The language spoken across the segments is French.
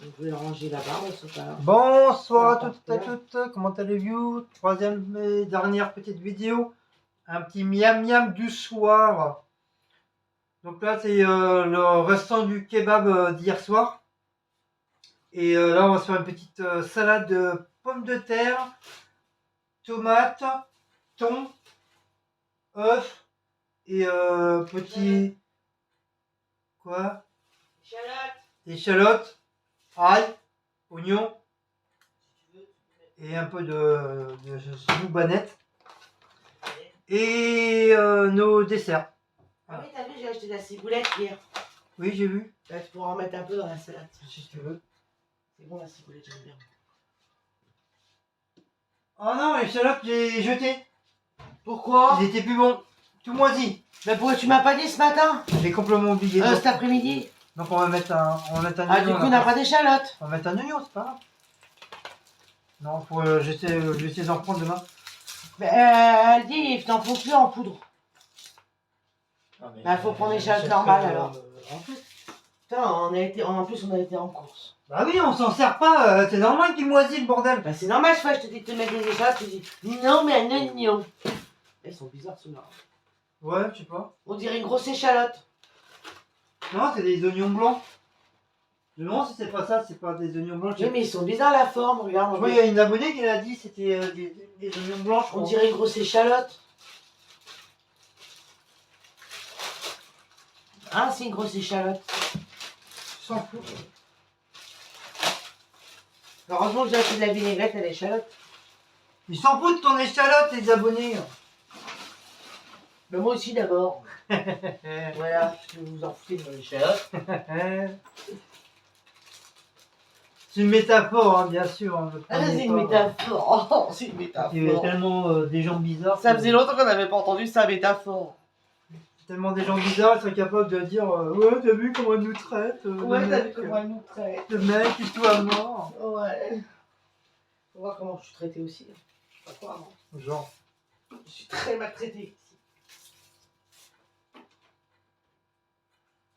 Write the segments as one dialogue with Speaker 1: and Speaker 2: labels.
Speaker 1: Je vais ranger là-bas, on se fait.
Speaker 2: Bonsoir à toutes et à toutes, comment allez-vous? Troisième et dernière petite vidéo, un petit miam miam du soir. Donc là c'est le restant du kebab d'hier soir. Et là on va se faire une petite salade de pommes de terre, tomates, thon, œufs et petit... Quoi? Échalotes, ail, oignons et un peu de loubanette. Et nos desserts.
Speaker 1: Ah oui, t'as vu, j'ai acheté de la ciboulette hier.
Speaker 2: Oui, j'ai vu.
Speaker 1: Là, tu pourras en mettre un peu dans la salade.
Speaker 2: Si tu veux.
Speaker 1: C'est bon, la ciboulette, j'aime bien.
Speaker 2: Oh non, les l'échalote, j'ai jeté.
Speaker 1: Pourquoi?
Speaker 2: Ils étaient plus bons. Tout moisi.
Speaker 1: Mais pourquoi tu m'as pas dit ce matin?
Speaker 2: J'ai complètement oublié.
Speaker 1: Cet après-midi.
Speaker 2: Donc on va mettre un oignon.
Speaker 1: Ah, du coup, on n'a pas d'échalote.
Speaker 2: On va mettre un oignon, c'est pas grave. Non, faut, j'essaie d'en prendre demain.
Speaker 1: Mais elle dit, il t'en faut plus en poudre.
Speaker 2: Ah, mais
Speaker 1: Bah, faut prendre l'échalote normale alors. Putain, en plus, on a été en course.
Speaker 2: Bah oui, on s'en sert pas. C'est normal qu'il moisit le bordel.
Speaker 1: Bah, c'est normal, je te dis de te mettre des échalotes, tu dis non, mais un oignon. Ils sont bizarres ceux-là.
Speaker 2: Ouais, je sais pas.
Speaker 1: On dirait une grosse échalote.
Speaker 2: Non, c'est des oignons blancs. Je me demande si c'est pas ça, c'est pas des oignons blancs.
Speaker 1: Oui, mais ils sont bizarres la forme, regarde.
Speaker 2: Je vois, il y a une abonnée qui l'a dit, c'était des oignons blancs.
Speaker 1: On dirait une grosse échalote. Ah, c'est une grosse échalote.
Speaker 2: S'en fout.
Speaker 1: Heureusement que j'ai acheté de la vinaigrette à l'échalote.
Speaker 2: Ils s'en foutent de ton échalote, les abonnés.
Speaker 1: Mais moi aussi d'abord. Voilà, si vous vous en foutez de mon échalote.
Speaker 2: C'est une métaphore, hein, bien sûr. Hein,
Speaker 1: Ah, c'est une métaphore. Oh, c'est une métaphore.
Speaker 2: Il y a tellement des gens bizarres.
Speaker 1: Ça faisait longtemps qu'on n'avait pas entendu sa métaphore.
Speaker 2: Tellement des gens bizarres, ils sont capables de dire ouais, t'as vu comment elle nous traite
Speaker 1: Ouais, t'as vu comment elle nous traite.
Speaker 2: Le mec, il tout à mort.
Speaker 1: Ouais. Faut voir comment je suis traitée aussi. Je sais pas quoi, non.
Speaker 2: Genre.
Speaker 1: Je suis très maltraitée ici.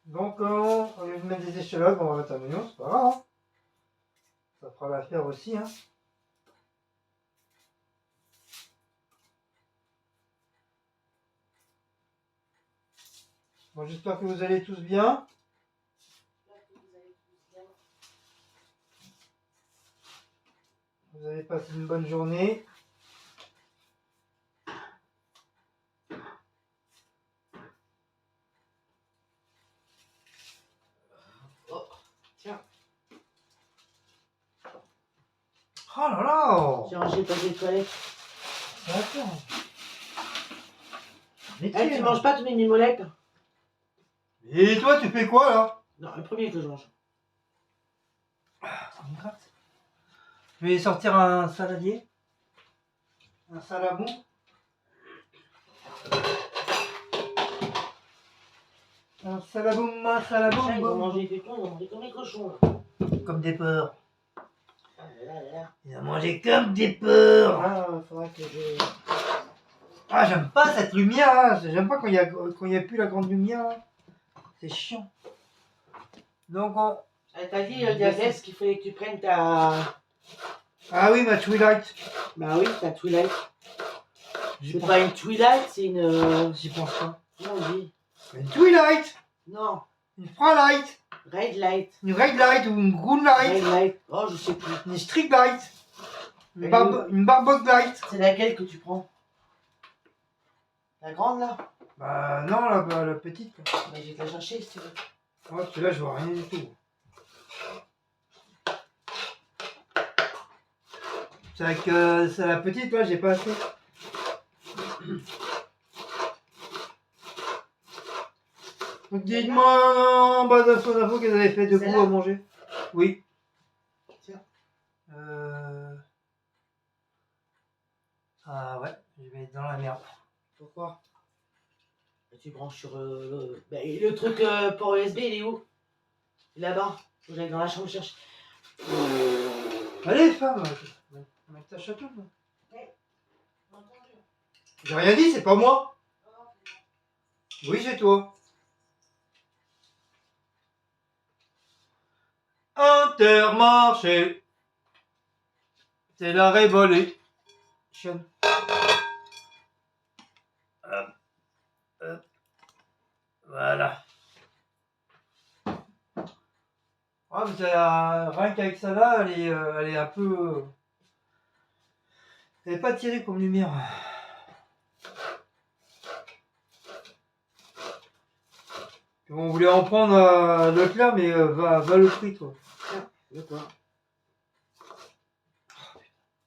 Speaker 2: Donc, au lieu de mettre des échalotes, on va mettre un oignon, c'est pas grave. Hein. Ça fera l'affaire aussi. Hein. Bon, j'espère que vous allez tous bien. Vous avez passé une bonne journée.
Speaker 1: Oh, tiens.
Speaker 2: Oh là là.
Speaker 1: J'ai rangé le papier de toilette.
Speaker 2: Attends. Mais
Speaker 1: Eh, tu manges pas tous mes mimolettes?
Speaker 2: Et toi, tu fais quoi là?
Speaker 1: Non, le premier que je mange.
Speaker 2: Ça me gratte. Je vais sortir un saladier. Un salabon. Un salaboum, un
Speaker 1: Ça, ils vont
Speaker 2: salaboum.
Speaker 1: manger des thons, ils vont manger comme les cochons là.
Speaker 2: Comme des porcs.
Speaker 1: Ah là là.
Speaker 2: Il a mangé comme des porcs.
Speaker 1: Ah, faudra que je...
Speaker 2: Ah, j'aime pas cette lumière là. J'aime pas quand il y a plus la grande lumière là. C'est chiant. Donc on...
Speaker 1: Elle t'a dit, Diabès, qu'il fallait que tu prennes ta...
Speaker 2: Ah oui, ma Twilight.
Speaker 1: Bah oui, ta Twilight.
Speaker 2: J'y
Speaker 1: C'est
Speaker 2: pense,
Speaker 1: pas une Twilight, c'est une...
Speaker 2: j'y pense pas.
Speaker 1: Comment on dit?
Speaker 2: Une Twilight.
Speaker 1: Non,
Speaker 2: Une Fralight.
Speaker 1: Red Light.
Speaker 2: Une Red Light ou une Green Light.
Speaker 1: Red Light. Oh, je sais plus.
Speaker 2: Une Street Light. Une Barbug Light.
Speaker 1: C'est laquelle que tu prends? La grande là?
Speaker 2: Bah non, la petite. Là.
Speaker 1: Bah, je vais te la chercher si tu veux.
Speaker 2: Oh, celui-là, je vois rien du tout. C'est avec c'est la petite, là, j'ai pas assez. Donc dites-moi en bas de son info qu'ils avaient fait debout à manger. Oui.
Speaker 1: Tiens.
Speaker 2: Ah ouais, je vais être dans la merde.
Speaker 1: Pourquoi? Tu branches sur le truc pour USB, il est où? Il est là-bas. Faut que j'aille dans la chambre chercher.
Speaker 2: Allez, femme, avec ta château. J'ai rien dit, c'est pas moi. Oui, c'est toi. Un Intermarché. C'est la révolution. Hop, hop. Voilà. Ah, mais rien qu'avec ça là, elle est un peu. Elle n'est pas tirée comme lumière. On voulait en prendre Leclerc, mais va le prix, toi.
Speaker 1: Tiens, de quoi?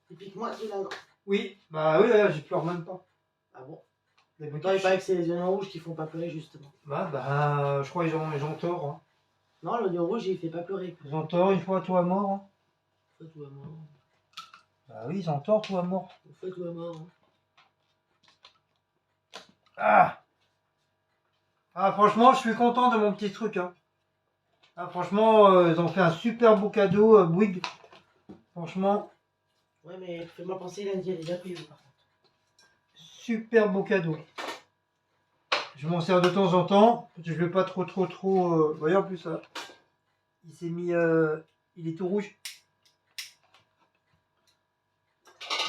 Speaker 1: Et pique-moi celui-là, non?
Speaker 2: Oui, bah oui, j'ai pleure même pas.
Speaker 1: Ah bon?
Speaker 2: Les
Speaker 1: Pourtant, il paraît que c'est les oignons rouges qui font pas pleurer, justement.
Speaker 2: Bah, je crois qu'ils ont tort. Hein.
Speaker 1: Non, l'oignon rouge, il fait pas pleurer.
Speaker 2: Ils ont tort, une fois toi mort. Hein.
Speaker 1: Une fois tout à mort.
Speaker 2: Bah oui, ils ont tort, toi mort.
Speaker 1: Une fois tout à mort. Hein.
Speaker 2: Ah, franchement, je suis content de mon petit truc. Hein. Ah, franchement, ils ont fait un super beau cadeau, Bouygues. Franchement,
Speaker 1: Ouais, mais fais-moi penser, lundi, elle est déjà payée, par contre.
Speaker 2: super beau cadeau. Je m'en sers de temps en temps. Je vais pas trop. Vous voyez, en plus, il s'est mis. Il est tout rouge.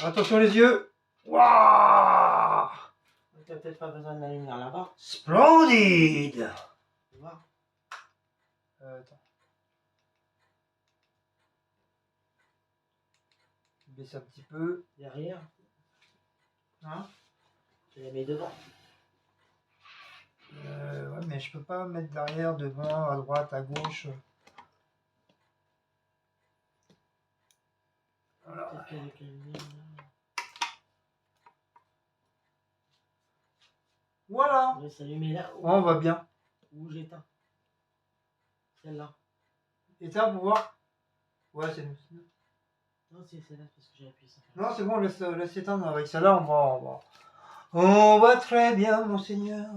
Speaker 2: Attention les yeux. Waouh!
Speaker 1: T'as peut-être pas besoin de la lumière là-bas.
Speaker 2: Splendide!
Speaker 1: Tu vois?
Speaker 2: Attends. Je baisse un petit peu.
Speaker 1: Derrière,
Speaker 2: Hein?
Speaker 1: je la mets devant.
Speaker 2: Ouais, mais je peux pas mettre derrière, devant, à droite, à gauche. Voilà.
Speaker 1: Peut-être qu'avec la lumière, là.
Speaker 2: Voilà.
Speaker 1: On va s'allumer là.
Speaker 2: Oh, on va bien.
Speaker 1: Où j'éteins. Celle-là.
Speaker 2: Et ça, pour voir? Ouais, c'est nous.
Speaker 1: Non, c'est celle-là parce que j'ai appuyé ça.
Speaker 2: Non, c'est bon, laisse éteindre. Avec celle-là, on va très bien, monseigneur.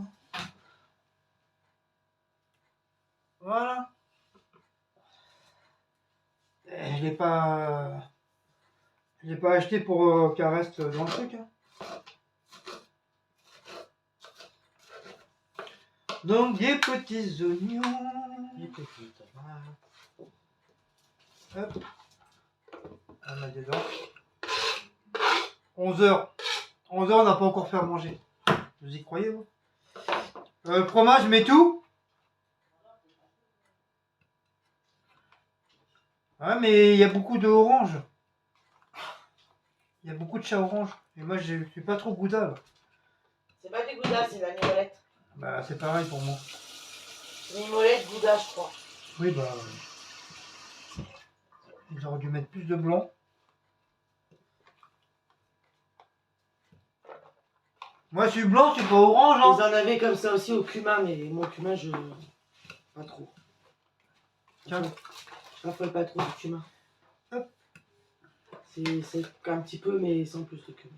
Speaker 2: Voilà. Je l'ai pas acheté pour qu'elle reste dans le truc. Hein. Donc des petits oignons.
Speaker 1: Les petites tomates.
Speaker 2: Hop. On met dedans. 11h. 11h, on n'a pas encore fait à manger. Vous y croyez, vous? Le fromage, je mets tout. Ouais, mais il y a beaucoup d'orange. Il y a beaucoup de chat orange. Et moi, je suis pas trop gouda, là.
Speaker 1: C'est pas des goudas, c'est la mimolette.
Speaker 2: Bah, c'est pareil pour moi.
Speaker 1: Mimolette, gouda, je crois.
Speaker 2: Oui, bah... Ils auraient dû mettre plus de blanc. Moi, je suis blanc, je suis pas orange, hein.
Speaker 1: Ils en avaient comme ça aussi au cumin, mais mon cumin, je... Pas trop.
Speaker 2: Tiens.
Speaker 1: Je raffole pas trop du cumin.
Speaker 2: Hop.
Speaker 1: C'est un petit peu, mais sans plus de cumin.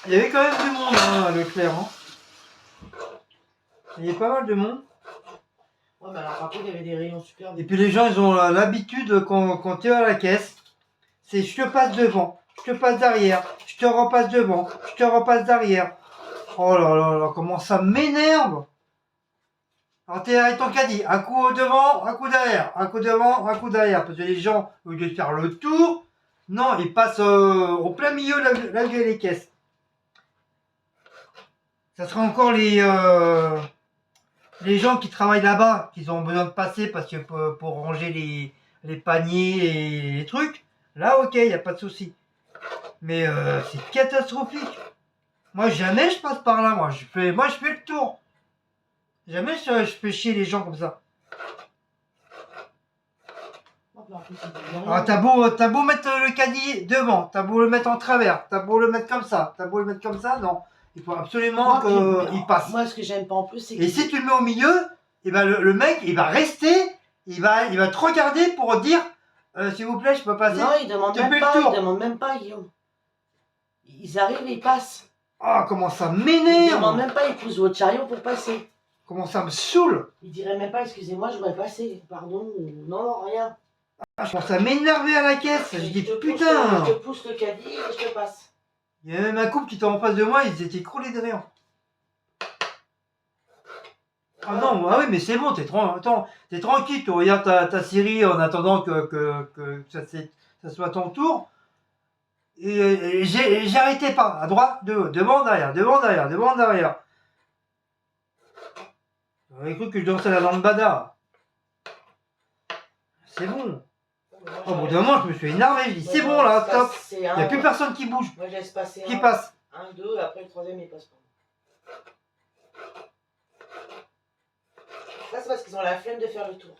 Speaker 2: Il y avait quand même du monde, hein, à Leclerc. Hein. Il y avait pas mal de monde.
Speaker 1: Ouais, mais alors par contre, il y avait des rayons super.
Speaker 2: Et puis les gens, ils ont l'habitude, quand tu es à la caisse, c'est je te passe devant, je te passe derrière, je te repasse devant, je te repasse derrière. Oh là là là, comment ça m'énerve! Alors t'es avec ton caddie, un coup devant, un coup derrière, un coup devant, un coup derrière. Parce que les gens, au lieu de faire le tour, non, ils passent au plein milieu là où il y a les caisses. Ça sera encore les gens qui travaillent là-bas, qui ont besoin de passer parce que pour ranger les paniers et les trucs, là ok, il n'y a pas de souci. Mais c'est catastrophique. Moi jamais je passe par là, moi je fais le tour. Jamais je fais chier les gens comme ça. Alors t'as beau mettre le caddie devant, t'as beau le mettre en travers, t'as beau le mettre comme ça, t'as beau le mettre comme ça, non. Il faut absolument qu'il passe.
Speaker 1: Moi, ce que j'aime pas en plus, c'est que...
Speaker 2: Et si tu le mets au milieu, et ben le mec, il va rester, il va te regarder pour dire, s'il vous plaît, je peux passer.
Speaker 1: Non, il demande même pas, il demande même pas, Guillaume. Ils arrivent et ils passent.
Speaker 2: Ah, comment ça
Speaker 1: Ils
Speaker 2: m'énerve!
Speaker 1: demandent même pas, ils poussent votre chariot pour passer.
Speaker 2: Comment ça me saoule!
Speaker 1: Ils diraient même pas, excusez-moi, je voudrais passer, pardon, ou non, rien.
Speaker 2: Ah, je commence à m'énerver à la caisse. Je dis
Speaker 1: Je
Speaker 2: putain.
Speaker 1: te pousse le caddie et je te passe.
Speaker 2: Il y a même un couple qui était en face de moi, ils étaient écroulés de rire. Ah non, ah oui, mais c'est bon, t'es tranquille, tu regardes ta série en attendant que ça soit ton tour. Et j'arrêtais pas, à droite, devant, derrière, devant, derrière, devant, derrière. J'avais cru que je dansais la lambada. C'est bon. Au bout d'un moment, je me suis énervé, je dis c'est bon là, stop. Il n'y a plus personne qui bouge,
Speaker 1: Moi, je laisse passer
Speaker 2: qui passe.
Speaker 1: un, deux, après le troisième, il passe pas. Ça, c'est parce qu'ils ont la flemme de faire le tour.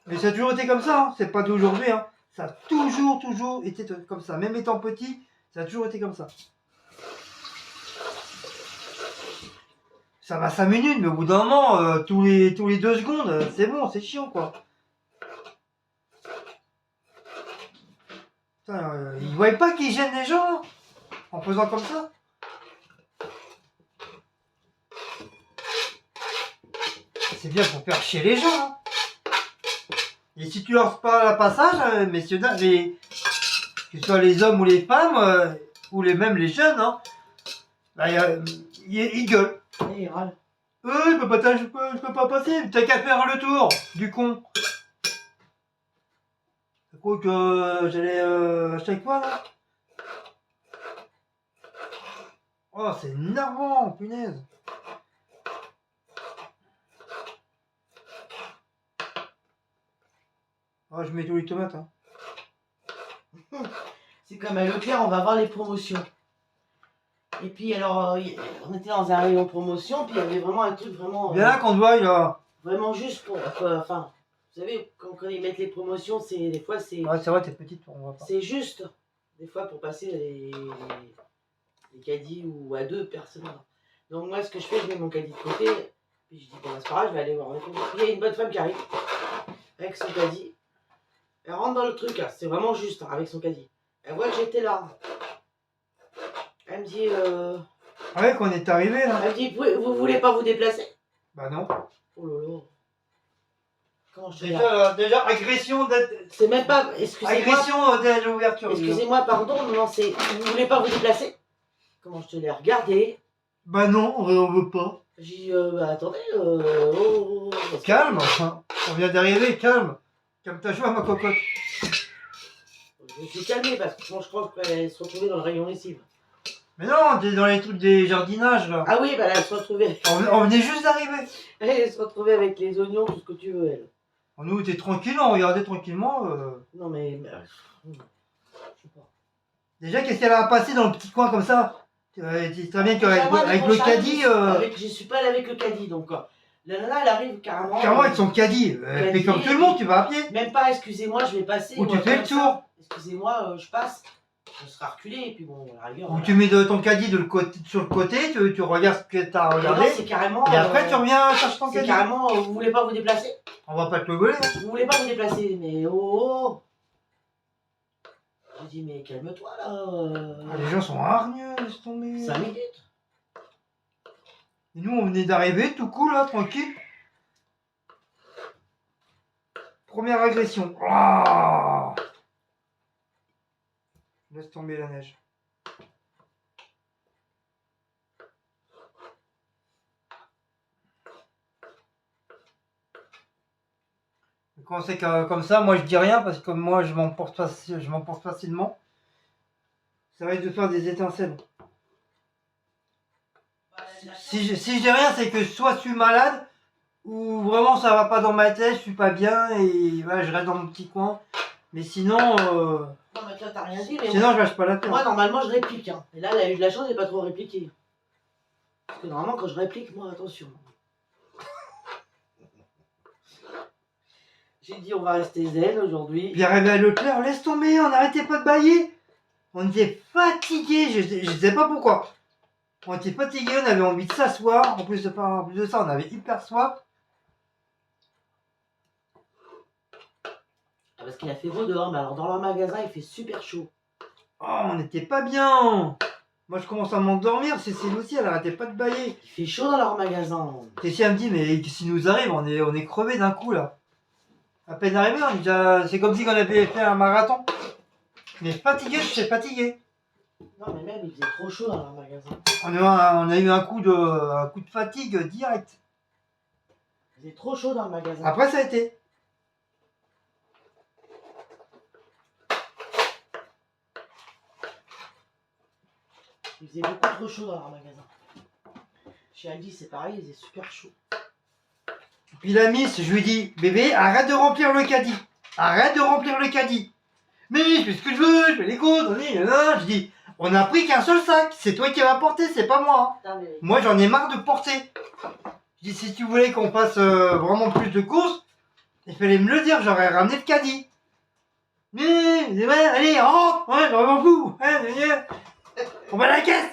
Speaker 2: Mais ça a toujours été comme ça, hein. C'est pas d'aujourd'hui. Hein. Ça a toujours été comme ça. Même étant petit, ça a toujours été comme ça. Ça va 5 minutes, mais au bout d'un moment, tous les 2 secondes, c'est bon, c'est chiant quoi. Putain, ils voient pas qu'ils gênent les gens hein, en faisant comme ça. C'est bien pour faire chier les gens. Hein. Et si tu leur parles à passage, messieurs, dames, que ce soit les hommes ou les femmes, ou même les jeunes, hein, bah, ils gueulent.
Speaker 1: Et il râle.
Speaker 2: Je peux pas passer, t'as qu'à faire le tour, du con. Tu crois que j'allais à chaque fois là? Oh, c'est énervant, punaise. Oh, je mets tous les tomates. Hein.
Speaker 1: C'est comme à Leclerc, on va voir les promotions. Et puis alors, on était dans un rayon promotion, puis il y avait vraiment un truc vraiment...
Speaker 2: Bien là qu'on te voit, là.
Speaker 1: Vraiment juste pour... Enfin, vous savez, quand ils mettent les promotions, c'est des fois, c'est...
Speaker 2: Ouais, c'est vrai, t'es petite, on voit pas.
Speaker 1: C'est juste, des fois, pour passer les caddies ou à 2 personnes. Donc moi, ce que je fais, je mets mon caddie de côté, puis je dis, bon, c'est pas grave, je vais aller voir les promotions. Puis il y a une bonne femme qui arrive, avec son caddie. Elle rentre dans le truc, là, c'est vraiment juste, hein, avec son caddie. Elle voit que j'étais là. Elle me dit,
Speaker 2: Ah ouais, qu'on est arrivé là.
Speaker 1: elle me dit, vous voulez pas vous déplacer?
Speaker 2: Bah non.
Speaker 1: Oh là là. Comment je te dis?
Speaker 2: Déjà, agression d'être.
Speaker 1: C'est même pas, excusez-moi.
Speaker 2: Agression de l'ouverture.
Speaker 1: Excusez-moi, pardon, non, c'est, vous voulez pas vous déplacer? Comment je te l'ai regardé?
Speaker 2: Bah non, on veut pas.
Speaker 1: J'ai dit, bah, attendez, oh.
Speaker 2: Calme, on vient d'arriver, calme. Calme ta joie, ma cocotte.
Speaker 1: Je me suis calmé parce que moi, je crois qu'elle se retrouvait dans le rayon lessive.
Speaker 2: Mais non, t'es dans les trucs des jardinages là.
Speaker 1: Ah oui, bah elle se retrouvait.
Speaker 2: On venait juste d'arriver.
Speaker 1: Elle se retrouvait avec les oignons, tout ce que tu veux, elle.
Speaker 2: Nous, t'es tranquille, on regardait tranquillement.
Speaker 1: Non, mais je sais pas.
Speaker 2: Déjà, qu'est-ce qu'elle a passé dans le petit coin comme ça? Tu sais très bien qu'avec le caddie.
Speaker 1: Je suis pas allé avec le caddie, donc. La nana, elle arrive carrément.
Speaker 2: Carrément avec son caddie. Elle fait comme tout le monde, tu vas à pied.
Speaker 1: Même pas, excusez-moi, je vais passer.
Speaker 2: Ou tu fais le tour.
Speaker 1: Excusez-moi, je passe. Je serai reculé, et puis bon, la rigueur.
Speaker 2: Ou tu mets ton caddie sur le côté, tu regardes ce que t'as regardé.
Speaker 1: Non, c'est carrément.
Speaker 2: Et après, tu reviens chercher ton
Speaker 1: c'est
Speaker 2: caddie.
Speaker 1: carrément, vous voulez pas vous déplacer?
Speaker 2: On va pas te le voler. Hein.
Speaker 1: Vous voulez pas vous déplacer, mais oh. J'ai dit, mais calme-toi là.
Speaker 2: Ah, les gens sont hargneux, laisse tomber.
Speaker 1: 5 minutes.
Speaker 2: Et nous, on venait d'arriver, tout cool, là, tranquille. Première agression. Oh, laisse tomber la neige. Quand c'est comme ça, moi je dis rien parce que moi je m'emporte facilement. Ça risque de faire des étincelles. Si je dis rien, c'est que soit je suis malade, ou vraiment ça va pas dans ma tête, je suis pas bien et voilà, je reste dans mon petit coin. Mais sinon.
Speaker 1: Non, mais toi, t'as rien dit, mais.
Speaker 2: Sinon, je lâche pas la tête.
Speaker 1: Moi, normalement, je réplique. Hein. Et là, elle a eu de la chance, elle n'a pas trop répliqué. Parce que normalement, quand je réplique, moi, attention. J'ai dit, on va rester zen aujourd'hui.
Speaker 2: Puis arrivé à Leclerc, laisse tomber, on n'arrêtait pas de bailler. On était fatigués, je sais pas pourquoi. On était fatigués, on avait envie de s'asseoir. En plus de ça, on avait hyper soif.
Speaker 1: Parce qu'il a fait beau dehors, mais alors dans leur magasin, il fait super chaud.
Speaker 2: Oh, on n'était pas bien. Moi, je commence à m'endormir. Cécile aussi, elle arrêtait pas de bâiller.
Speaker 1: Il fait chaud dans leur magasin.
Speaker 2: Cécile, elle me dit, mais qu'est-ce qui nous arrive? On est crevé d'un coup, là. À peine arrivé, on est déjà... c'est comme si on avait fait un marathon. Mais fatigué, je suis fatigué.
Speaker 1: Non, mais même, il faisait trop chaud dans leur magasin.
Speaker 2: On a eu un coup de fatigue direct.
Speaker 1: Il faisait trop chaud dans le magasin.
Speaker 2: Après, ça a été.
Speaker 1: Il faisait beaucoup trop chaud dans leur magasin. Chez Aldi, c'est pareil, il faisait super chaud.
Speaker 2: Puis la miss, je lui dis, bébé, arrête de remplir le caddie. Arrête de remplir le caddie. Mais je fais ce que je veux, je fais les courses, je dis, on n'a pris qu'un seul sac. C'est toi qui vas porter, c'est pas moi.
Speaker 1: Putain, mais...
Speaker 2: Moi, j'en ai marre de porter. Je dis, si tu voulais qu'on fasse vraiment plus de courses, il fallait me le dire, j'aurais ramené le caddie. Mais, ouais, allez, rentre, ouais, j'en m'en fous. On va à la caisse.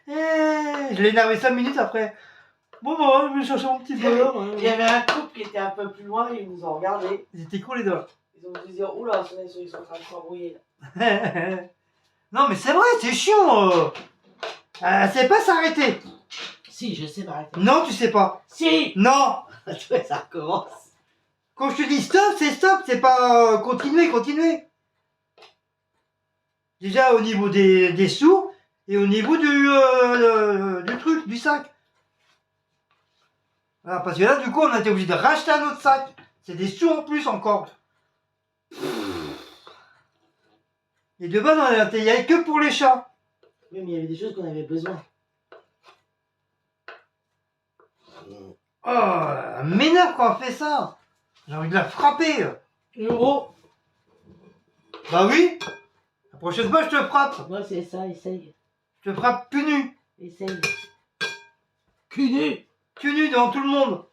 Speaker 2: Je l'ai énervé 5 minutes après. Bon, bah, je vais chercher mon petit bonheur.
Speaker 1: Il y avait un couple qui était un peu plus loin, ils nous ont regardé.
Speaker 2: Ils étaient cool les deux.
Speaker 1: Ils ont dû dire, oula, ils sont en train de s'embrouiller.
Speaker 2: Non, mais c'est vrai, c'est chiant. Elle sait pas s'arrêter.
Speaker 1: Si, je sais m'arrêter.
Speaker 2: Non, tu sais pas.
Speaker 1: Si.
Speaker 2: Non.
Speaker 1: Tu vois, ça recommence.
Speaker 2: Quand je te dis stop, c'est pas continuer. Déjà au niveau des sous et au niveau du truc, du sac. Voilà, parce que là, du coup, on a été obligé de racheter un autre sac. C'est des sous en plus encore. Et de base, il n'y avait que pour les chats.
Speaker 1: Oui, mais il y avait des choses qu'on avait besoin.
Speaker 2: Oh, elle m'énerve quand elle fait ça. J'ai envie de la frapper.
Speaker 1: Euro.
Speaker 2: Bah oui. La prochaine fois, je te frappe.
Speaker 1: Moi, c'est ça, essaye.
Speaker 2: Je te frappe cul nu.
Speaker 1: Essaye. Cul nu.
Speaker 2: Cul nu devant tout le monde.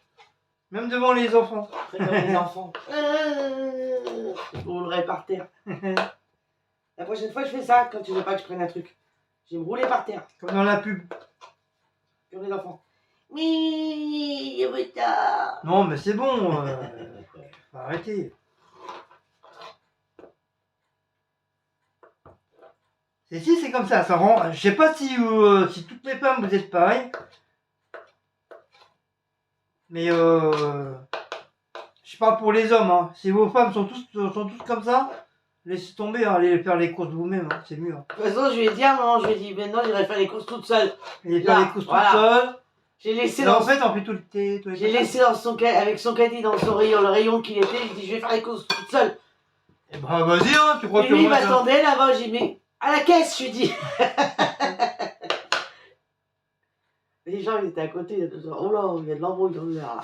Speaker 2: Même devant les enfants.
Speaker 1: Après, comme les enfants. Je roulerai par terre. La prochaine fois, je fais ça quand tu veux pas que je prenne un truc. Je vais me rouler par terre.
Speaker 2: Comme dans la pub.
Speaker 1: Comme les enfants. Oui, il est tard.
Speaker 2: Non, mais c'est bon. Faut arrêter. Si, c'est comme ça. Ça rend. Je sais pas si toutes les femmes vous êtes pareilles. Mais je parle pour les hommes. Hein. Si vos femmes sont tous comme ça, laissez tomber. Hein. Allez faire les courses vous-même. Hein. C'est mieux. Hein.
Speaker 1: De toute façon, je lui ai dit à maman, je lui ai dit, maintenant, j'irai faire les courses toute seule.
Speaker 2: Allez faire
Speaker 1: Là,
Speaker 2: les courses
Speaker 1: voilà.
Speaker 2: toute seule.
Speaker 1: J'ai laissé
Speaker 2: Et
Speaker 1: dans
Speaker 2: en fait, on fait tout le
Speaker 1: J'ai laissé dans son avec son caddie dans son rayon, le rayon qu'il était, je dis je vais faire les courses toute seule.
Speaker 2: Et bah vas-y, hein, tu crois
Speaker 1: Et
Speaker 2: que
Speaker 1: lui il
Speaker 2: moi,
Speaker 1: m'attendait là-bas, j'ai dit mais à la caisse, je lui dis. Les gens ils étaient à côté, oh là, il y a de l'embrouille là.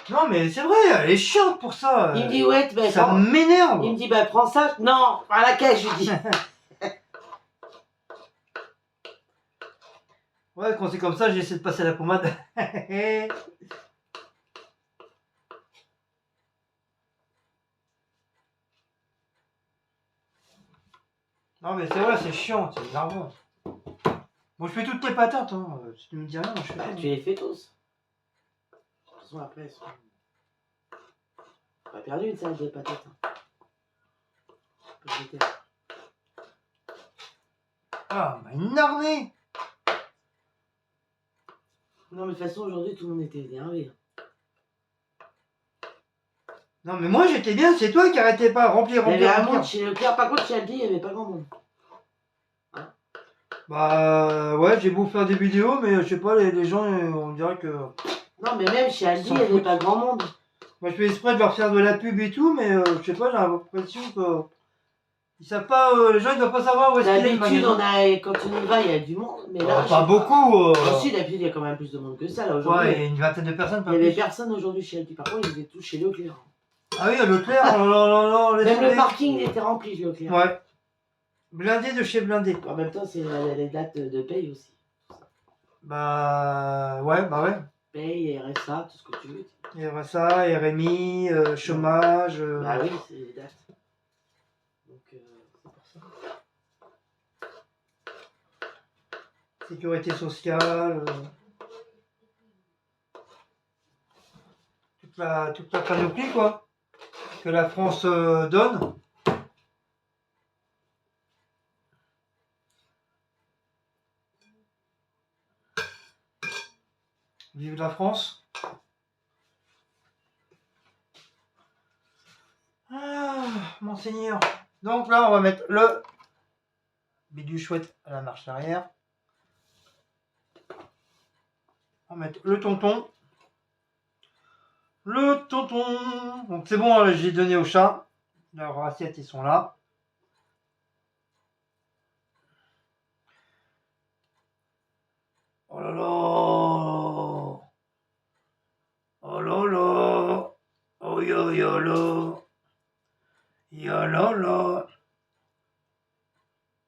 Speaker 2: Non mais c'est vrai, elle est chiante pour ça.
Speaker 1: Il me dit ouais, ben,
Speaker 2: ça m'énerve.
Speaker 1: Il me dit bah prends ça. Non, à la caisse, je lui dis.
Speaker 2: Ouais, quand c'est comme ça, j'essaie de passer la pommade. Non mais c'est vrai, c'est chiant, c'est énervant. Bon, je fais toutes les patates, hein. Si tu me dis rien, moi je fais
Speaker 1: Bah,
Speaker 2: tout.
Speaker 1: tu les fais tous. De toute façon après, elles sont... pas perdu une salade de patates. Hein. Je peux le jeter.
Speaker 2: Ah, m'a énervé.
Speaker 1: Non mais de toute façon aujourd'hui tout le monde était énervé.
Speaker 2: Non mais moi j'étais bien, c'est toi qui arrêtais pas à remplir.
Speaker 1: Il y avait un monde chez Leclerc, par contre chez Aldi il n'y avait pas grand monde.
Speaker 2: Bah ouais, j'ai beau faire des vidéos, mais je sais pas, les gens, on dirait que...
Speaker 1: Non mais même chez Aldi il n'y avait pas grand monde.
Speaker 2: Moi je fais exprès de leur faire de la pub et tout, mais je sais pas, j'ai l'impression que... Ils savent pas, les gens ils doivent pas savoir où est-ce qu'il est le
Speaker 1: D'habitude
Speaker 2: magasin.
Speaker 1: quand on y va il y a du monde, mais là...
Speaker 2: Pas beaucoup.
Speaker 1: Si d'habitude il y a quand même plus de monde que ça là aujourd'hui.
Speaker 2: Ouais, il y a une vingtaine de personnes,
Speaker 1: Il
Speaker 2: pas
Speaker 1: n'y avait
Speaker 2: plus.
Speaker 1: personne aujourd'hui chez Aldi, par contre ils étaient tous chez Leclerc.
Speaker 2: Ah oui, Leclerc, non, laisse
Speaker 1: Même le
Speaker 2: tomber.
Speaker 1: parking il était rempli chez Leclerc.
Speaker 2: Ouais. Blindé de chez blindé.
Speaker 1: En même temps c'est les dates de paye aussi.
Speaker 2: Bah ouais.
Speaker 1: Paye, RSA, tout ce que tu veux.
Speaker 2: RSA, RMI, chômage.
Speaker 1: Bah oui, c'est les dates. Donc c'est pour ça.
Speaker 2: Sécurité sociale. Toute la panoplie quoi. Que la France donne. Vive la France. Ah, monseigneur. Donc là, on va mettre le bidule chouette à la marche arrière. On va mettre le tonton. Le tonton. Donc c'est bon, là, j'ai donné au chat. Leurs assiettes, ils sont là. Oh là là. Oh là là. Oh yo yo là. Yo là là.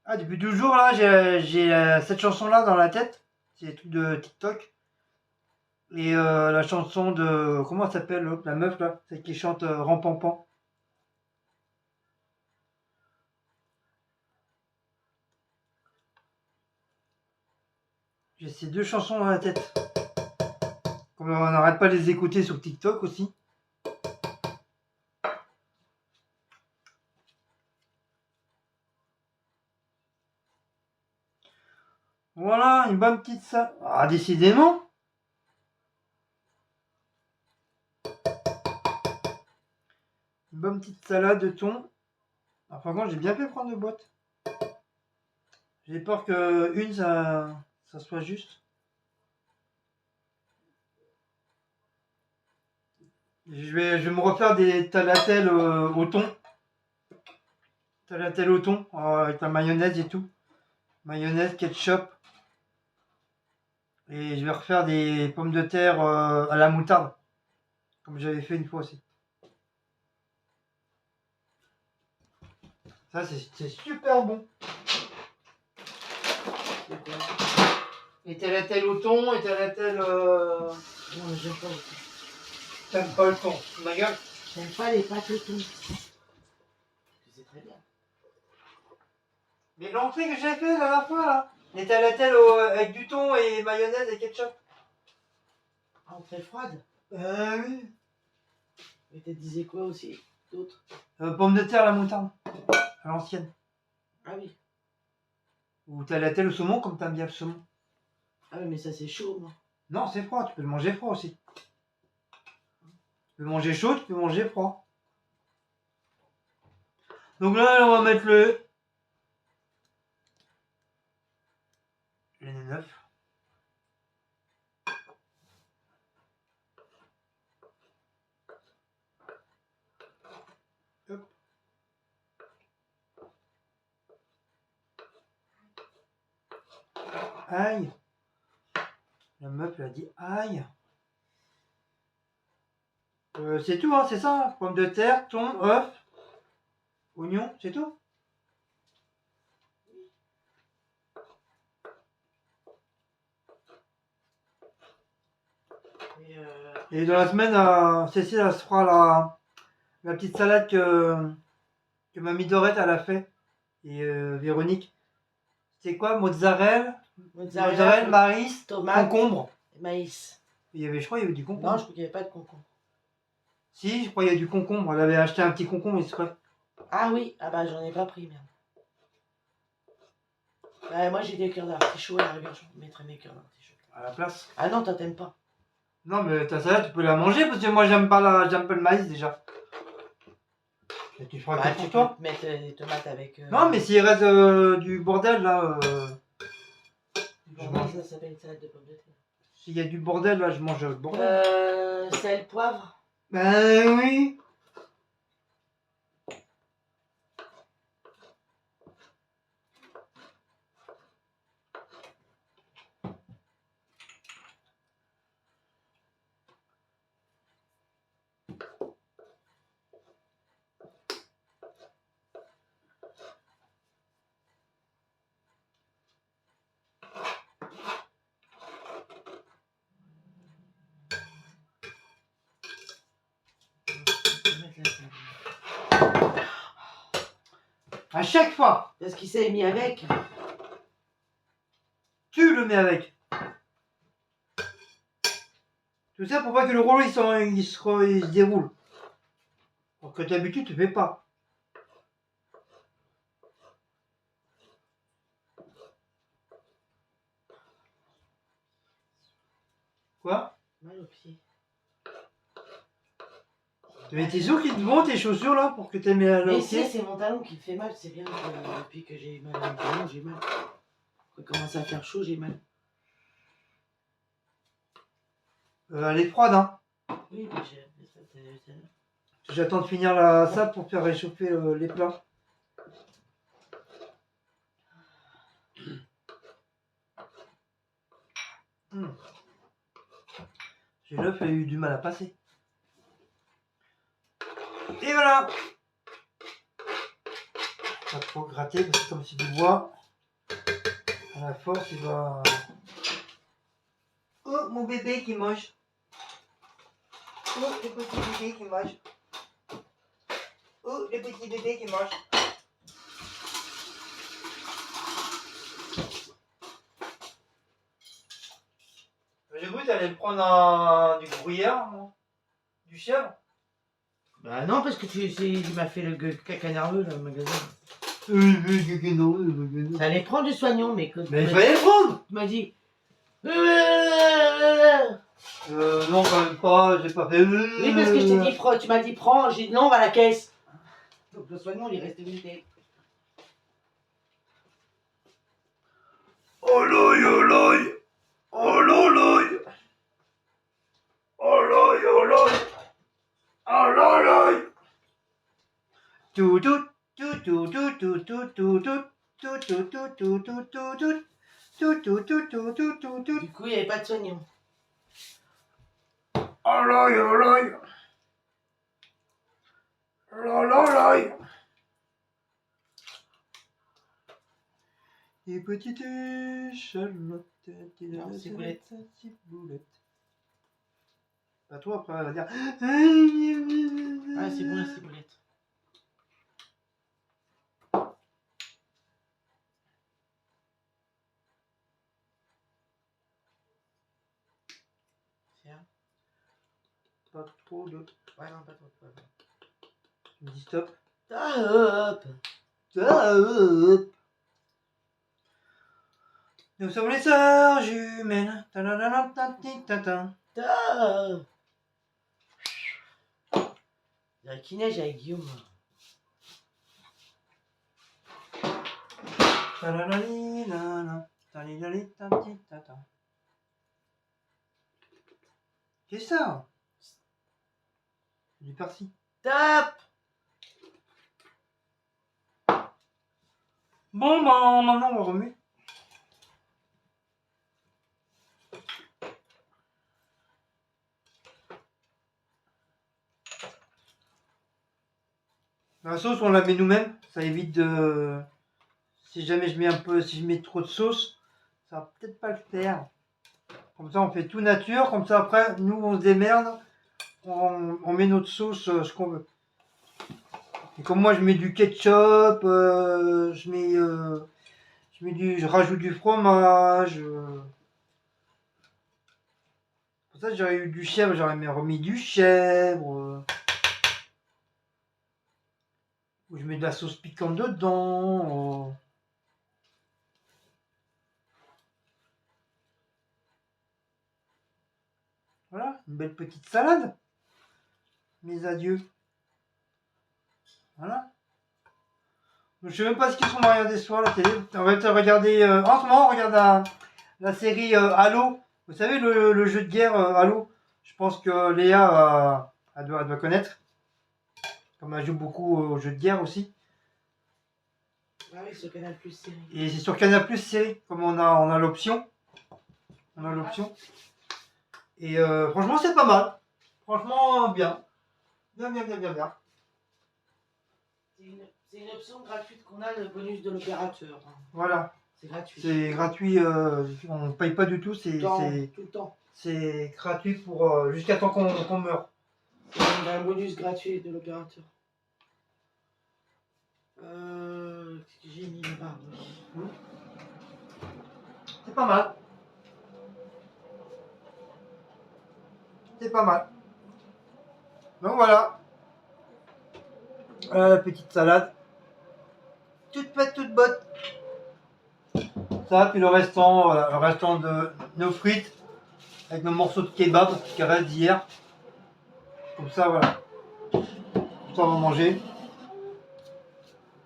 Speaker 2: Ah, depuis toujours, là, j'ai cette chanson-là dans la tête. C'est des trucs de TikTok. Et la chanson de... Comment elle s'appelle, l'autre, la meuf, là? Celle qui chante Rampampan. J'ai ces deux chansons dans la tête. Comme on n'arrête pas de les écouter sur TikTok aussi. Voilà, une bonne petite salade. Ah, décidément. Une bonne petite salade de thon. Ah, par contre, j'ai bien fait prendre de boîte. J'ai peur que une, ça soit juste. Je vais me refaire des talatelles au thon. Talatelles au thon avec la mayonnaise et tout. Mayonnaise, ketchup. Et je vais refaire des pommes de terre à la moutarde. Comme j'avais fait une fois aussi. Ça, c'est super bon.
Speaker 1: C'est quoi?
Speaker 2: Et talatelles au thon, et talatelles...
Speaker 1: Non, j'aime pas le thon.
Speaker 2: T'aimes pas le thon, ma gueule.
Speaker 1: J'aime pas les pâtes au thon. C'est très bien.
Speaker 2: Mais l'entrée que j'ai fait la dernière fois, là. Les talatelles avec du thon et mayonnaise et ketchup.
Speaker 1: Entrée froide.
Speaker 2: Oui.
Speaker 1: Et tu disais quoi aussi? D'autres?
Speaker 2: Pommes de terre à la moutarde. À l'ancienne.
Speaker 1: Ah oui.
Speaker 2: Ou talatelles au saumon, comme t'aimes bien le saumon.
Speaker 1: Ah oui, mais ça c'est chaud, moi.
Speaker 2: Non, c'est froid, tu peux le manger froid aussi. Tu peux le manger chaud, tu peux le manger froid. Donc là, on va mettre le neuf. Hop. Aïe. La meuf, elle a dit aïe. C'est tout, hein, c'est ça. Hein. Pommes de terre, thon, œuf, oignon, c'est tout. Et dans la semaine, Cécile, elle se fera la petite salade que mamie Dorette, elle a fait. Et Véronique. C'est quoi? Mozzarella, maïs,
Speaker 1: tomate,
Speaker 2: concombre.
Speaker 1: maïs.
Speaker 2: Je crois qu'il y avait du concombre.
Speaker 1: Non, je crois qu'il n'y avait pas de concombre.
Speaker 2: Si, je crois qu'il y a du concombre. Elle avait acheté un petit concombre exprès.
Speaker 1: Ah oui, ah bah j'en ai pas pris, merde. Bah, moi j'ai des cœurs d'artichaut, à la rigueur, je mettrais mes cœurs d'artichaut.
Speaker 2: À la place.
Speaker 1: Ah non, toi t'aimes pas.
Speaker 2: Non, mais ta salade, tu peux la manger parce que moi, j'aime pas le maïs déjà. Et tu feras
Speaker 1: Bah,
Speaker 2: que
Speaker 1: tu
Speaker 2: pour toi.
Speaker 1: peux mettre des tomates avec.
Speaker 2: Non, mais s'il reste du bordel là.
Speaker 1: Bon, moi, ça s'appelle une salade de pommes de terre.
Speaker 2: S'il y a du bordel là, je mange le bordel.
Speaker 1: Sel, poivre.
Speaker 2: Ben oui. À chaque fois,
Speaker 1: Parce qu'il s'est mis avec.
Speaker 2: tu le mets avec. Tout ça pour pas que le rouleau il se déroule. Alors que d'habitude tu fais pas. Quoi?
Speaker 1: Mal aux pieds.
Speaker 2: Mais t'es sûr qu'ils te vont tes chaussures là pour que t'aies mis à
Speaker 1: Mais
Speaker 2: pied?
Speaker 1: c'est mon talon qui me fait mal. C'est bien que depuis que j'ai mal à mon talon, j'ai mal. Quand il commence à faire chaud, j'ai mal.
Speaker 2: Elle est froide, hein.
Speaker 1: Oui, mais j'ai fait ça tout à l'heure.
Speaker 2: J'attends de finir ça pour faire réchauffer les plats. J'ai l'œuf, il a eu du mal à passer. Et voilà. Pas trop gratter parce que comme c'est du bois, à la force il va... Oh mon bébé qui mange. Oh le petit bébé qui mange. Oh le petit bébé qui mange. J'ai cru que t'allais me prendre du gruyère, moi. Du chèvre.
Speaker 1: Bah non, parce que tu m'as fait le caca nerveux là au magasin. Ça allait prendre du soignon, mais quand
Speaker 2: Mais il fallait le prendre.
Speaker 1: tu m'as dit.
Speaker 2: Non quand même pas, j'ai pas fait.
Speaker 1: Oui, parce que je t'ai dit, tu m'as dit prends, j'ai dit non, on va à la caisse. Donc le soignon, il est resté muté.
Speaker 2: Oh l'oeil, oh l'oeil. Oh l'oeil. Oh l'oeil, oh l'oeil. Oh l'oeil. Tout tout tout tout tout tout tout tout tout tout tout tout tout tout tout tout. Tout, tout, tout, tout, tout, tout, tout.
Speaker 1: Du coup, il n'y avait pas de soignon.
Speaker 2: Oh l'oeil, oh l'oeil. Oh l'oeil. Et petite Charlotte.
Speaker 1: Non, Ciboulette.
Speaker 2: Ciboulette. Bah toi après elle va dire.
Speaker 1: Ah, c'est bon la ciboulette. Tiens.
Speaker 2: Pas trop de.
Speaker 1: Ouais, non, pas trop.
Speaker 2: Tu me dis stop.
Speaker 1: Stop.
Speaker 2: Stop. Nous sommes les sœurs jumelles. Ta-da-da-da-da-da-da-da.
Speaker 1: Stop. Il y a qui neige avec Guillaume.
Speaker 2: Ta-da-da-di-da-da. Ta-di-da-di-ta-di-ta-ta. Qu'est-ce que ça? Du persil.
Speaker 1: Stop.
Speaker 2: Bon, bah, maintenant on va remuer. La sauce, on la met nous-mêmes. Ça évite de. Si jamais je mets si je mets trop de sauce, ça va peut-être pas le faire. Comme ça, on fait tout nature. Comme ça, après, nous, on se démerde. On met notre sauce, ce qu'on veut. Et comme moi, je mets du ketchup, je rajoute du fromage. Pour ça, j'aurais eu du chèvre, j'aurais remis du chèvre. Ou je mets de la sauce piquante dedans. Voilà, une belle petite salade. Mes adieux. Voilà. Je sais même pas ce qu'ils sont à regarder ce soir, la télé. On va peut-être regarder. En ce moment, on regarde la série Halo. Vous savez, le jeu de guerre Halo. Je pense que Léa elle doit connaître. Comme elle joue beaucoup au jeu de guerre aussi.
Speaker 1: Ah oui, sur Canal Plus série.
Speaker 2: Et c'est sur Canal Plus série, comme on a l'option. On a l'option. Et franchement, c'est pas mal. Franchement, bien. Bien.
Speaker 1: C'est une option gratuite qu'on a, le bonus de l'opérateur.
Speaker 2: Voilà.
Speaker 1: C'est gratuit.
Speaker 2: C'est gratuit. On ne paye pas du tout.
Speaker 1: Tout le temps.
Speaker 2: C'est gratuit pour jusqu'à temps qu'on meure.
Speaker 1: C'est un bonus gratuit de l'opérateur. Qu'est-ce que j'ai mis là-bas?
Speaker 2: C'est pas mal. C'est pas mal. Donc voilà. La petite salade. Toute faite, toute bonne. Ça, puis le restant de nos frites avec nos morceaux de kebab qui restent d'hier. Comme ça, voilà. Comme ça, on va manger.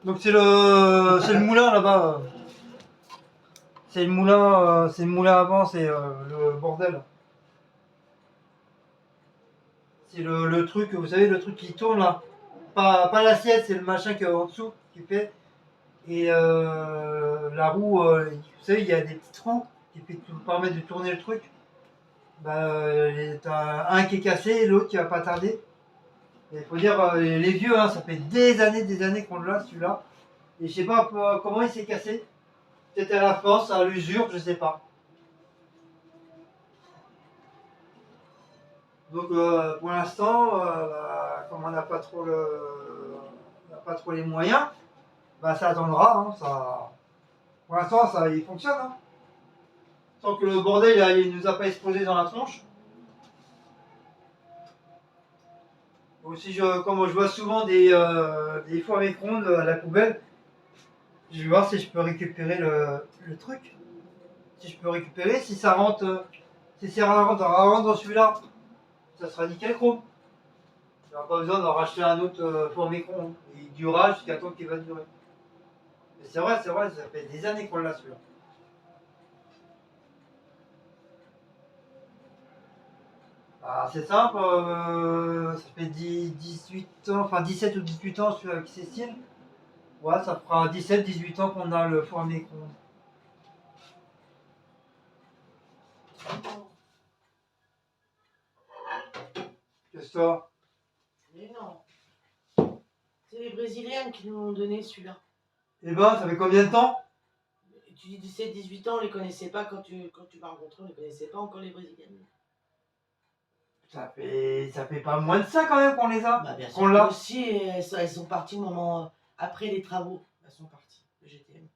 Speaker 2: Donc c'est le moulin là-bas. C'est le moulin avant, c'est le bordel. C'est le truc, vous savez, le truc qui tourne là. Pas l'assiette, c'est le machin qui est en dessous qui fait. Et la roue, vous savez, il y a des petits trous qui permettent de tourner le truc. T'as un qui est cassé et l'autre qui va pas tarder. Il faut dire, les vieux, hein, ça fait des années qu'on l'a celui-là. Et je sais pas comment il s'est cassé. Peut-être à la force, à l'usure, je sais pas. Donc pour l'instant, comme on n'a pas trop les moyens, ça attendra. Hein, ça... Pour l'instant, il fonctionne. Hein. Tant que le bordel là, il nous a pas explosé dans la tronche. Aussi, comme je vois souvent des foires micro-ondes à la poubelle, je vais voir si je peux récupérer le truc. Si je peux récupérer, si ça rentre, dans celui-là, ça sera nickel chrome. Il n'y aura pas besoin d'en racheter un autre four micro-ondes. Il durera jusqu'à temps qu'il va durer. Mais c'est vrai, ça fait des années qu'on l'a celui-là. C'est simple, ça fait 18 ans, enfin 17 ou 18 ans celui avec Cécile. Ouais, ça fera 17-18 ans qu'on a le four micro-ondes. Qu'est-ce que ça?
Speaker 1: Mais non. C'est les Brésiliennes qui nous l'ont donné celui-là.
Speaker 2: Eh ben, ça fait combien de temps?
Speaker 1: Tu dis 17-18 ans, on les connaissait pas quand tu m'as rencontré, on les connaissait pas encore les Brésiliennes.
Speaker 2: Ça fait pas moins de ça quand même qu'on les a.
Speaker 1: Bien sûr.
Speaker 2: Qu'on l'a.
Speaker 1: Aussi, elles sont parties au moment après les travaux. Elles sont parties de GTM.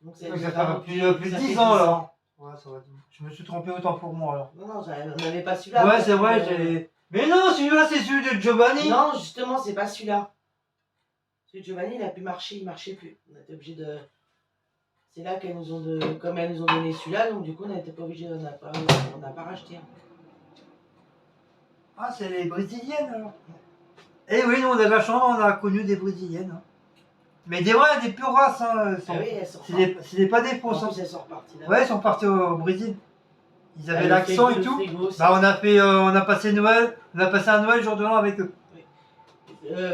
Speaker 1: Donc ça
Speaker 2: fait plus de 10 ans là. Ouais, ça va. Je me suis trompé autant pour moi alors.
Speaker 1: Non, on n'avait pas celui-là.
Speaker 2: Ouais, c'est vrai, Mais non, celui-là c'est celui de Giovanni.
Speaker 1: Non, justement, c'est pas celui-là. Celui de Giovanni, il a pu marcher, il marchait plus. On était obligé de. C'est là qu'elles nous ont comme elles nous ont donné celui-là, donc du coup on n'était pas obligé, on n'a pas racheté.
Speaker 2: Ah, c'est les Brésiliennes alors. Eh oui, nous on a de la chance, on a connu des Brésiliennes. Hein. Mais des vraies, des pures races. Hein,
Speaker 1: oui, elles sont
Speaker 2: c'est pas des fausses.
Speaker 1: En plus, elles sont reparties là.
Speaker 2: Ouais, elles sont parties au Brésil. Ils avaient l'accent et tout. On a passé Noël, on a passé un Noël jour de l'an avec eux.
Speaker 1: Oui.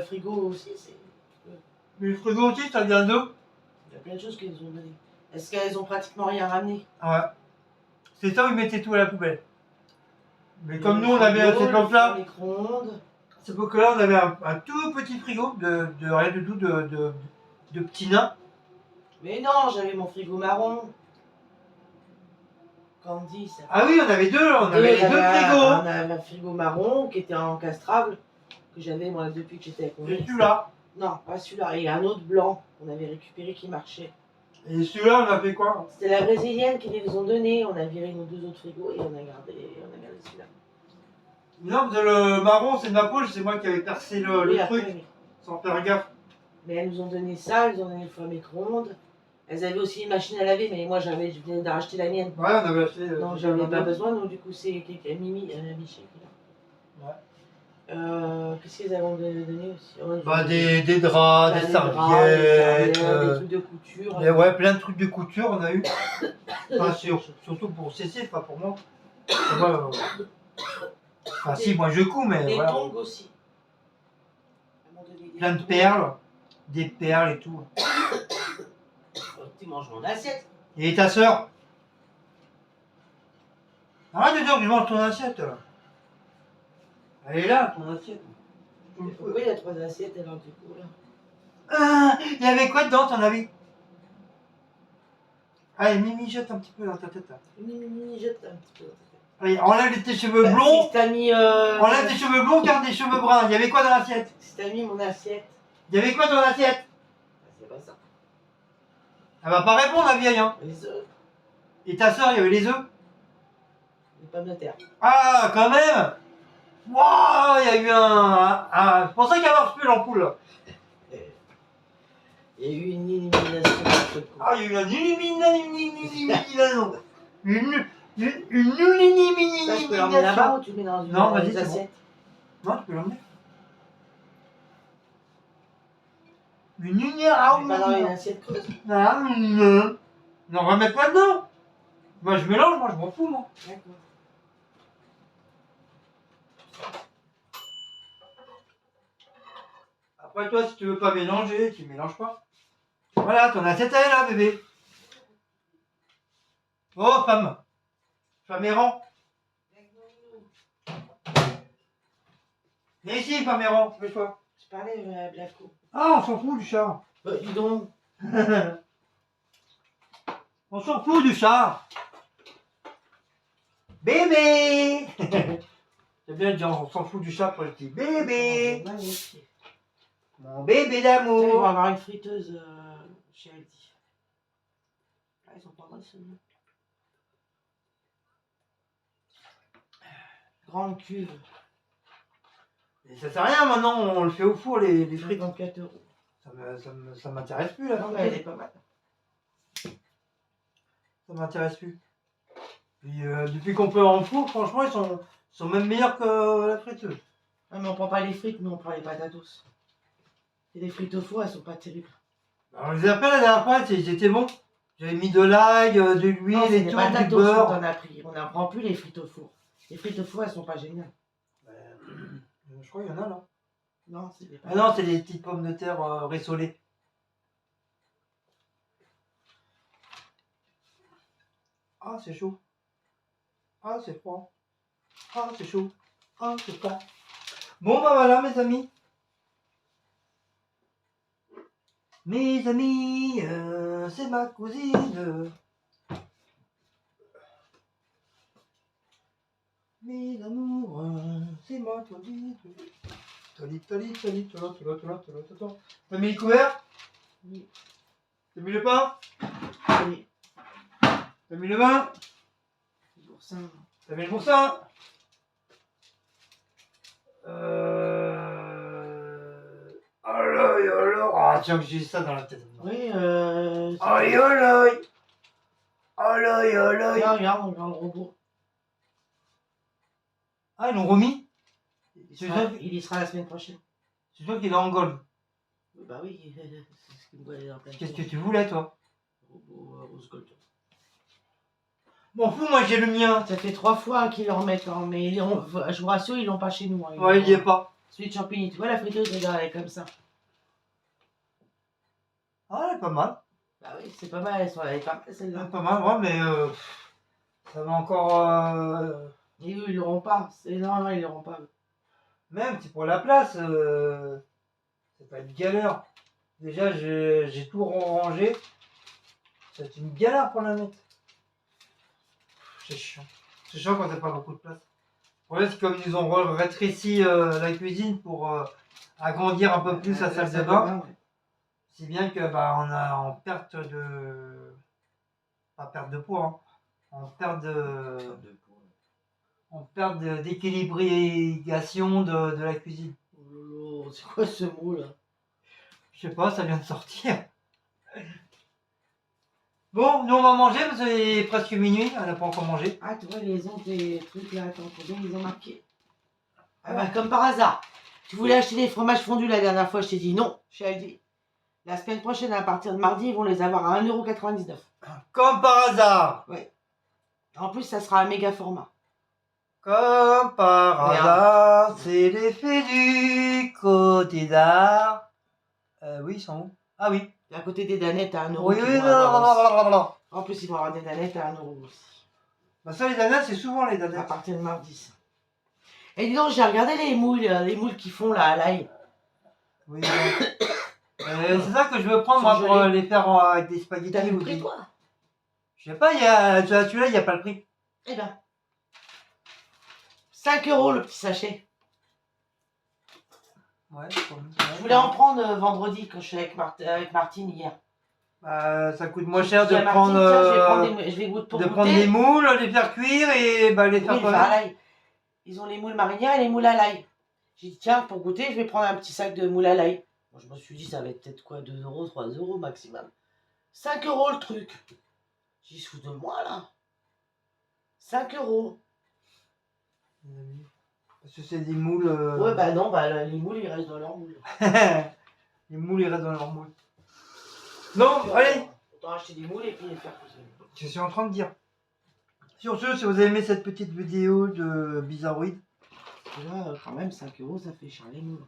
Speaker 1: Frigo aussi, c'est.
Speaker 2: Mais le frigo aussi, ça vient d'eux.
Speaker 1: Il y a plein de choses qu'elles nous ont donné. Est-ce qu'elles ont pratiquement rien ramené?
Speaker 2: Ouais. C'est ça où ils mettaient tout à la poubelle. Mais comme nous, on avait à cette époque-là, on avait un tout petit frigo de rien du tout, de petits nains.
Speaker 1: Mais non, j'avais mon frigo marron. Candy, ça.
Speaker 2: Ah oui, on avait deux, on avait les deux frigos.
Speaker 1: On avait un frigo marron qui était encastrable, que j'avais moi depuis que j'étais avec mon
Speaker 2: Et celui-là?
Speaker 1: Non, pas celui-là. Et un autre blanc qu'on avait récupéré qui marchait.
Speaker 2: Et celui-là, on a fait quoi?
Speaker 1: C'était la brésilienne qui les nous ont donné. On a viré nos deux autres frigos et on a gardé celui-là.
Speaker 2: Non, le marron, c'est de ma poche, c'est moi qui avais percé le truc,
Speaker 1: oui.
Speaker 2: sans faire gaffe.
Speaker 1: Mais elles nous ont donné ça, elles nous ont donné le four micro-ondes. Elles avaient aussi une machine à laver, mais moi je venais de racheter la mienne.
Speaker 2: Ouais, on avait acheté.
Speaker 1: Donc j'avais pas besoin, donc du coup c'est Mimi, Michel qui l'a. Ouais. Qu'est-ce qu'ils avaient donné aussi?
Speaker 2: Des draps, des serviettes,
Speaker 1: des trucs de couture.
Speaker 2: Ouais, plein de trucs de couture on a eu. Enfin, surtout pour Cécile, pas pour moi. Enfin, si, moi je couds, mais.
Speaker 1: Des
Speaker 2: voilà.
Speaker 1: tongs aussi.
Speaker 2: Plein de perles, des perles et tout.
Speaker 1: Tu manges mon assiette.
Speaker 2: Et ta soeur? Arrête de dire que je mange ton assiette là. Elle est là, ton assiette.
Speaker 1: Pourquoi il y a 3 assiettes alors du coup là?
Speaker 2: Il y avait quoi dedans, ton avis? Allez, Mimi, jette un petit peu dans ta tête là.
Speaker 1: Mimi, jette un petit peu dans ta tête.
Speaker 2: Allez, enlève tes cheveux blonds.
Speaker 1: Si t'as mis.
Speaker 2: Enlève tes cheveux blonds, garde des cheveux bruns. Il y avait quoi dans l'assiette?
Speaker 1: Si t'as mis mon assiette.
Speaker 2: Il y avait quoi dans l'assiette?
Speaker 1: C'est pas ça.
Speaker 2: Elle va pas répondre, la vieille, hein.
Speaker 1: Les œufs.
Speaker 2: Et ta soeur, il y avait les œufs?
Speaker 1: Les pommes de terre.
Speaker 2: Ah, quand même. Waouh, il y a eu un... C'est pour ça qu'elle marche plus l'ampoule là.
Speaker 1: Il y a eu une illumination.
Speaker 2: Ah, il y a eu une illumination. Une mini
Speaker 1: Ça, je peux l'emmener là-bas ou tu le mets dans une
Speaker 2: Non, vas-y, c'est
Speaker 1: assiette?
Speaker 2: Non, tu peux l'emmener. Une
Speaker 1: Tu mets pas dans une assiette creuse?
Speaker 2: Non, on va mettre pas dedans. Moi, je mélange, moi, je m'en fous, moi.
Speaker 1: D'accord.
Speaker 2: Après, toi, si tu veux pas mélanger, tu mélanges pas. Voilà, ton assiette, elle est là, bébé. Oh, femme. Femme errant. Viens ici, femme errant, mets-toi.
Speaker 1: Je parlais à Blaco.
Speaker 2: Ah, on s'en fout du chat.
Speaker 1: Dis donc.
Speaker 2: On s'en fout du chat. Bébé. C'est bien de dire on s'en fout du chat pour le petit bébé. Mon bébé
Speaker 1: Ils vont
Speaker 2: d'amour.
Speaker 1: avoir une friteuse chez Aldi. Ah, ils sont pas mal ceux-là. Grande cuve.
Speaker 2: Et ça sert à rien maintenant, on le fait au four les frites.
Speaker 1: 54 €.
Speaker 2: Ça m'intéresse plus là.
Speaker 1: Non, mais elle est pas mal.
Speaker 2: Ça m'intéresse plus. Puis depuis qu'on peut en four, franchement, ils sont même meilleurs que la friteuse.
Speaker 1: Ouais, mais on prend pas les frites, nous on prend les patates douces. Et les frites au four, elles sont pas terribles.
Speaker 2: Alors, je les appelle la dernière fois, ils étaient bons. J'avais mis de l'ail, de
Speaker 1: Non,
Speaker 2: l'huile
Speaker 1: c'est
Speaker 2: et
Speaker 1: des
Speaker 2: tout,
Speaker 1: patates
Speaker 2: du
Speaker 1: douces qu'on
Speaker 2: beurre.
Speaker 1: en a pris. On n'en prend plus les frites au four. Les frites au four, elles sont pas géniales.
Speaker 2: Je crois qu'il y en a là.
Speaker 1: Non, c'est des
Speaker 2: Ah
Speaker 1: patates.
Speaker 2: non, c'est des petites pommes de terre rissolées. Ah, c'est chaud. Ah, c'est froid. Ah, c'est chaud. Ah, c'est froid. Bon, bah voilà, mes amis. Mes amis, c'est ma cousine. Mes amours, c'est ma cousine. Toli, toli, toli, tolo, tolo, tolo, tolo, tolo. T'as mis le couvert?
Speaker 1: Oui.
Speaker 2: T'as mis le pain?
Speaker 1: Oui.
Speaker 2: T'as mis le vin?
Speaker 1: Boursin.
Speaker 2: T'as mis le boursin? Aïe, alors. Ah, tiens, que j'ai ça dans la tête.
Speaker 1: Oui,
Speaker 2: Aïe, aïe. Aïe, aïe.
Speaker 1: regarde, on regarde le robot.
Speaker 2: Ah, ils l'ont remis?
Speaker 1: Il y sera la semaine prochaine.
Speaker 2: C'est toi qui l'as en gold.
Speaker 1: Bah oui, c'est ce qui me voit dans plein de
Speaker 2: Qu'est-ce que
Speaker 1: choses.
Speaker 2: tu voulais, toi?
Speaker 1: Robot rose gold.
Speaker 2: M'en fous, moi j'ai le mien.
Speaker 1: Ça fait 3 fois qu'ils le remettent, hein, mais je vous rassure, ils l'ont pas chez nous. Hein,
Speaker 2: Ouais, il y est pas.
Speaker 1: Celui de champigny, tu vois la friteuse, regarde, elle est comme ça.
Speaker 2: Ah, elle est pas mal.
Speaker 1: Bah oui, c'est pas mal, elle est pas mal
Speaker 2: Elle
Speaker 1: celle-là.
Speaker 2: est pas mal, ouais, mais ça va encore.
Speaker 1: Et eux, ils l'auront pas. Non, ils l'auront pas.
Speaker 2: Même si pour la place, c'est pas une galère. Déjà, j'ai tout rangé. C'est une galère pour la mettre. C'est chiant. C'est chiant quand t'as pas beaucoup de place. Le problème, c'est comme ils ont rétréci la cuisine pour agrandir un peu plus la salle de bain.
Speaker 1: Ouais.
Speaker 2: Si bien que bah, on a en perte de. Pas perte de poids, hein. En perte d'équilibration de la cuisine.
Speaker 1: Oh, c'est quoi ce mot là?
Speaker 2: Je sais pas, ça vient de sortir. Bon, nous on va manger parce qu'il est presque minuit, on n'a pas encore mangé.
Speaker 1: Ah, tu vois, les ont des trucs là, attends, combien ils ont marqué? Ah bah, comme par hasard. Tu voulais acheter des fromages fondus la dernière fois, je t'ai dit non, chez Aldi. La semaine prochaine, à partir de mardi, ils vont les avoir à 1,99 €.
Speaker 2: Comme par hasard.
Speaker 1: Ouais. En plus, ça sera un méga format.
Speaker 2: Comme par
Speaker 1: Merde.
Speaker 2: hasard, c'est l'effet du côté d'art. Oui, ils sont où? Ah oui.
Speaker 1: À côté des danettes à 1 €.
Speaker 2: Oui, oui, non.
Speaker 1: En plus, ils vont avoir des danettes à 1 € aussi.
Speaker 2: Bah ça, les danettes, c'est souvent les
Speaker 1: À
Speaker 2: danettes.
Speaker 1: partir de mardi. Ça. Et dis donc, j'ai regardé les moules qu'ils font là à l'ail.
Speaker 2: Oui, c'est ça que je veux prendre, moi,
Speaker 1: Sont
Speaker 2: pour
Speaker 1: gelés.
Speaker 2: les faire avec des
Speaker 1: T'as
Speaker 2: spaghettis
Speaker 1: vu
Speaker 2: ou
Speaker 1: le prix,
Speaker 2: des...
Speaker 1: toi?
Speaker 2: Je sais pas, celui-là, il n'y a pas le prix.
Speaker 1: Eh ben. 5 € le petit sachet.
Speaker 2: Ouais,
Speaker 1: Je voulais en prendre vendredi quand je suis avec Martine hier.
Speaker 2: ça coûte moins cher de
Speaker 1: Martine,
Speaker 2: prendre,
Speaker 1: tiens, je vais goûter
Speaker 2: prendre des moules, les faire cuire et bah, les
Speaker 1: oui,
Speaker 2: faire
Speaker 1: les faire à
Speaker 2: toi-même.
Speaker 1: l'ail. Ils ont les moules marinières et les moules à l'ail. J'ai dit, tiens, pour goûter, je vais prendre un petit sac de moules à l'ail. Bon, je me suis dit, ça va être peut-être quoi, 2 €, 3 € maximum. 5 € le truc. J'ai dit, sous de moi là. 5 €.
Speaker 2: mes amis. Parce que c'est des moules.
Speaker 1: Ouais, bah non, bah les moules, ils restent dans leur moule.
Speaker 2: Les moules, ils restent dans leur moule. Non, allez.
Speaker 1: Autant acheter des moules et puis les faire pousser.
Speaker 2: Je suis en train de dire. Sur ce, si vous avez aimé cette petite vidéo de Bizarroïd,
Speaker 1: Là, quand même, 5 € ça fait cher les moules.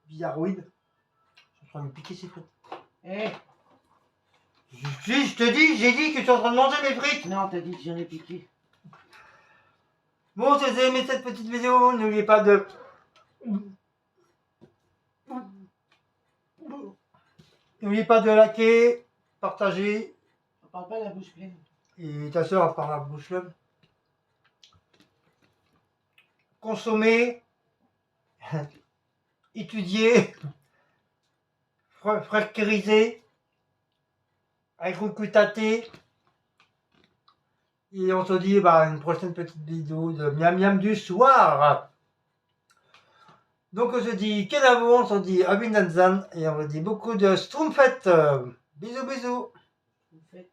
Speaker 2: Bizarroïd, je suis en train de me piquer ses frites.
Speaker 1: Eh,
Speaker 2: Je te dis, j'ai dit que tu es en train de manger mes frites.
Speaker 1: non, t'as dit que j'en ai piqué.
Speaker 2: Bon, si vous avez aimé cette petite vidéo, n'oubliez pas de... N'oubliez pas de liker, partager.
Speaker 1: On parle pas la bouche pleine.
Speaker 2: Et ta soeur a par la bouche pleine. Consommer. Étudier. Fracturiser. Avec une cuitaté. Et on se dit bah, une prochaine petite vidéo de miam miam du soir. Donc on se dit Kenavo, on se dit Abindanzan et on se dit beaucoup de Schtroumpfette. Bisous bisous.
Speaker 1: Vous faites